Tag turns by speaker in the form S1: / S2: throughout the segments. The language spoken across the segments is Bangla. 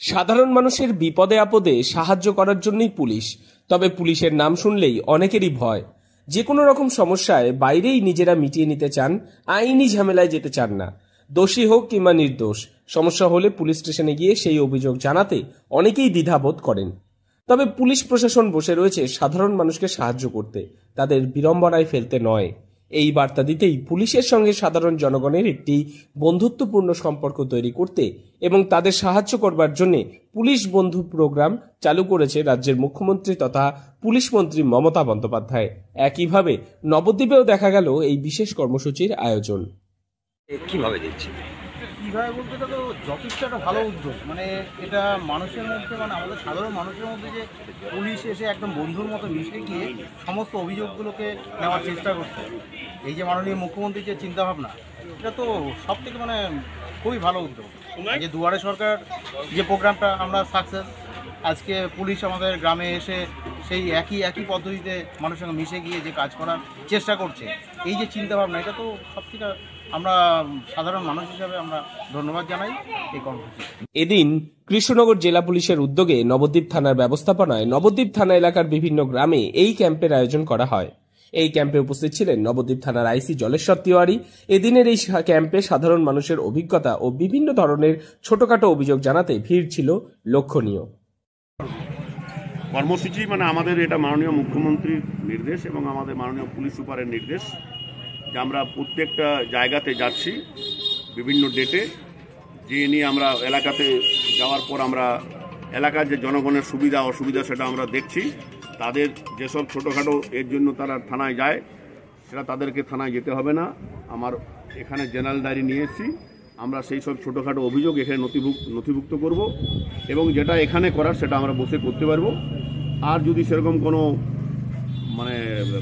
S1: সাধারণ মানুষের বিপদে আপদে সাহায্য করার জন্যই পুলিশ। তবে পুলিশের নাম শুনলেই অনেকেরই ভয়। যে কোনো রকম সমস্যায় বাইরেই নিজেরা মিটিয়ে নিতে চান, আইনি ঝামেলায় যেতে চান না। দোষী হোক কিংবা নির্দোষ, সমস্যা হলে পুলিশ স্টেশনে গিয়ে সেই অভিযোগ জানাতে অনেকেই দ্বিধাবোধ করেন। তবে পুলিশ প্রশাসন বসে রয়েছে সাধারণ মানুষকে সাহায্য করতে, তাদের বিড়ম্বনায় ফেলতে নয়। এই বার্তা দিতেই পুলিশের সঙ্গে সাধারণ জনগণের একটি বন্ধুত্বপূর্ণ সম্পর্ক তৈরি করতে এবং তাদের সাহায্য করবার জন্য পুলিশ বন্ধু প্রোগ্রাম চালু করেছে রাজ্যের মুখ্যমন্ত্রী তথা পুলিশ মন্ত্রী মমতা বন্দ্যোপাধ্যায়। একইভাবে নবদ্বীপেও দেখা গেল এই বিশেষ কর্মসূচির আয়োজন।
S2: কিভাবে দেখছি
S3: কীভাবে বলতে তো যথেষ্ট একটা ভালো উদ্যোগ। মানে এটা মানুষের মধ্যে, মানে আমাদের সাধারণ মানুষের মধ্যে যে পুলিশ এসে একদম বন্ধুর মতো মিশে গিয়ে সমস্ত অভিযোগগুলোকে নেওয়ার চেষ্টা করছে, এই যে মাননীয় মুখ্যমন্ত্রীর যে চিন্তাভাবনা, এটা তো সব থেকে মানে খুবই ভালো উদ্যোগ। যে দুয়ারে সরকার যে প্রোগ্রামটা আমরা সাকসেস, আজকে পুলিশ আমাদের গ্রামে এসে সেই একই পদ্ধতিতে মানুষের সঙ্গে মিশে গিয়ে যে কাজ করার চেষ্টা করছে, এই যে চিন্তাভাবনা, এটা তো সব থেকে আমরা সাধারণ মানুষ হিসাবে আমরা ধন্যবাদ জানাই এই কর্মসূচি।
S1: এদিন কৃষ্ণনগর জেলা পুলিশের উদ্যোগে নবদ্বীপ থানার ব্যবস্থাপনায় নবদ্বীপ থানা এলাকার বিভিন্ন গ্রামে এই ক্যাম্পের আয়োজন করা হয়। এই ক্যাম্পে উপস্থিত ছিলেন নবদ্বীপ থানার আইসি জলেশ্বর তিওয়ারি। এদিনের এই ক্যাম্পে সাধারণ মানুষের অভিজ্ঞতা ও বিভিন্ন ধরনের ছোটখাটো অভিযোগ জানাতে ভিড় ছিল লক্ষণীয়।
S4: কর্মসূচি মানে আমাদের এটা মাননীয় মুখ্যমন্ত্রীর নির্দেশ এবং আমাদের মাননীয় পুলিশ সুপারের নির্দেশ যে আমরা প্রত্যেকটা জায়গাতে যাচ্ছি বিভিন্ন ডেটে, যে নিয়ে আমরা এলাকাতে যাওয়ার পর আমরা এলাকার যে জনগণের সুবিধা অসুবিধা সেটা আমরা দেখছি। তাদের যেসব ছোটোখাটো এর জন্য তারা থানায় যায়, সেটা তাদেরকে থানায় যেতে হবে না। আমার এখানে জেনারেল ডায়েরি নিয়ে এসেছি, আমরা সেই সব ছোটোখাটো অভিযোগ এখানে নথিভুক্ত করব এবং যেটা এখানে করার সেটা আমরা বসে করতে পারবো। আর যদি সেরকম কোনো মানে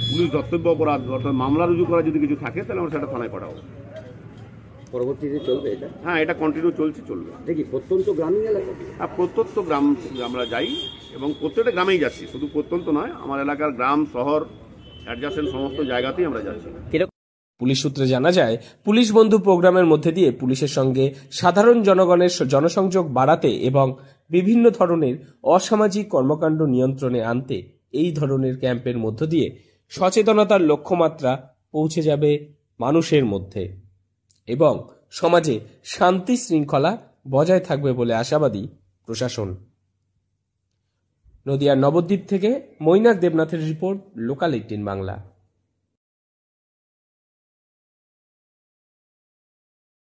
S4: পুলিশ কর্তব্য করা অর্থাৎ মামলা রুজু করা যদি কিছু থাকে, তাহলে আমরা সেটা থানায় পাঠাবো।
S2: পরবর্তীতে চলবে এটা?
S4: হ্যাঁ, এটা কন্টিনিউ চলবে।
S2: দেখি প্রত্যন্ত গ্রামীণ এলাকা?
S4: হ্যাঁ, প্রত্যন্ত গ্রাম আমরা যাই এবং প্রত্যেকটা গ্রামেই যাচ্ছি, শুধু প্রত্যন্ত নয়, আমার এলাকার গ্রাম শহর অ্যাডজাসেন্ট সমস্ত জায়গাতেই আমরা যাচ্ছি।
S1: পুলিশ সূত্রে জানা যায়, পুলিশ বন্ধু প্রোগ্রামের মধ্যে দিয়ে পুলিশের সঙ্গে সাধারণ জনগণের জনসংযোগ বাড়াতে এবং বিভিন্ন ধরনের অসামাজিক কর্মকাণ্ড নিয়ন্ত্রণে আনতে এই ধরনের ক্যাম্পের মধ্য দিয়ে সচেতনতার লক্ষ্যমাত্রা পৌঁছে যাবে মানুষের মধ্যে এবং সমাজে শান্তি শৃঙ্খলা বজায় থাকবে বলে আশাবাদী প্রশাসন। নদিয়ার নবদ্বীপ থেকে মৈনাক দেবনাথের রিপোর্ট, লোকাল 18 বাংলা।